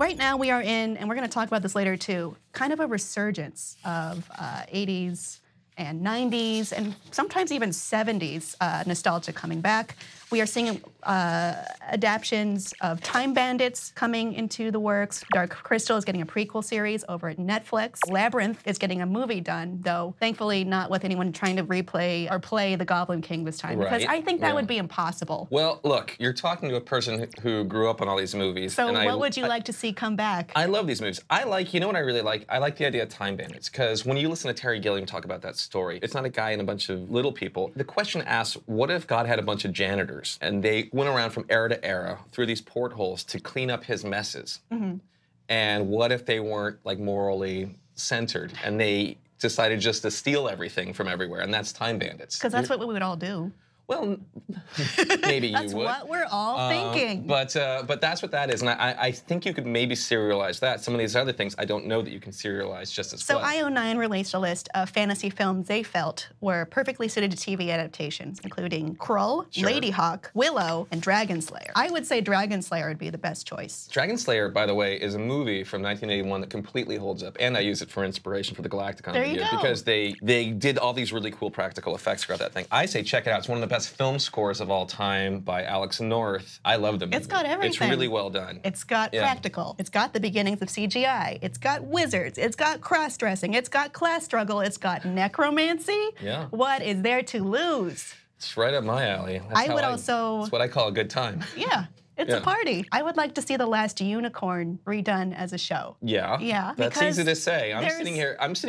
Right now we are in, and we're going to talk about this later too, kind of a resurgence of 80s and 90s and sometimes even 70s nostalgia coming back. We are seeing adaptions of Time Bandits coming into the works. Dark Crystal is getting a prequel series over at Netflix. Labyrinth is getting a movie done, though thankfully not with anyone trying to replay or play the Goblin King this time, because I think that would be impossible. Well, look, you're talking to a person who grew up on all these movies. So what would you like to see come back? I love these movies. I like, you know what I really like? I like the idea of Time Bandits, because when you listen to Terry Gilliam talk about that story, it's not a guy and a bunch of little people. The question asks, what if God had a bunch of janitors and they went around from era to era through these portholes to clean up his messes? And what if they weren't like morally centered and they decided just to steal everything from everywhere? And that's Time Bandits. Because that's what we would all do. Well, maybe you would. That's what we're all thinking. But that's what that is, and I think you could maybe serialize that. Some of these other things, I don't know that you can serialize just as well. So IO9 released a list of fantasy films they felt were perfectly suited to TV adaptations, including Krull, Ladyhawke, Willow, and Dragon Slayer. I would say Dragon Slayer would be the best choice. Dragon Slayer, by the way, is a movie from 1981 that completely holds up, and I use it for inspiration for the Galacticon video because they did all these really cool practical effects throughout that thing. I say check it out. It's one of the best film scores of all time by Alex North. I love the movie. It's got everything. It's really well done. It's got practical. It's got the beginnings of CGI. It's got wizards. It's got cross-dressing. It's got class struggle. It's got necromancy. Yeah. What is there to lose? It's right up my alley. That's what I call a good time. Yeah. It's a party. I would like to see The Last Unicorn redone as a show. Yeah. Yeah. That's easy to say. I'm sitting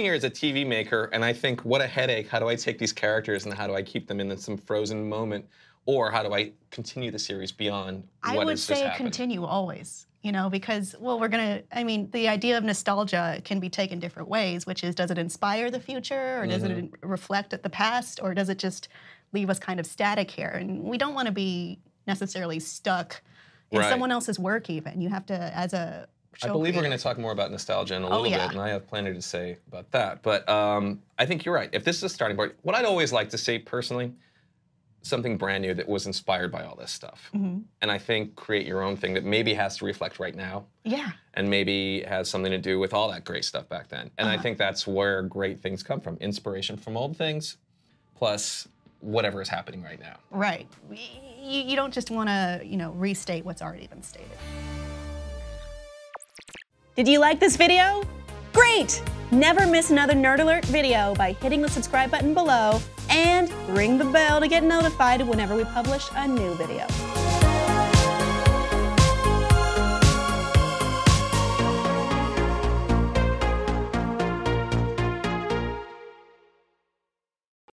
here as a TV maker, and I think, what a headache. How do I take these characters and how do I keep them in some frozen moment? Or how do I continue the series beyond what has just happened? I would say continue always. You know, because, well, the idea of nostalgia can be taken different ways, which is, does it inspire the future, or does it reflect the past, or does it just leave us kind of static here? And we don't want to be necessarily stuck in someone else's work even. You have to, as a show I believe creator. we're going to talk more about nostalgia in a little bit, and I have plenty to say about that. But I think you're right. If this is a starting point, what I'd always like to see, personally, something brand new that was inspired by all this stuff. And I think create your own thing that maybe has to reflect right now. Yeah. And maybe has something to do with all that great stuff back then. And I think that's where great things come from. Inspiration from old things, plus whatever is happening right now. Right. You don't just want to, restate what's already been stated. Did you like this video? Great! Never miss another Nerd Alert video by hitting the subscribe button below and ring the bell to get notified whenever we publish a new video.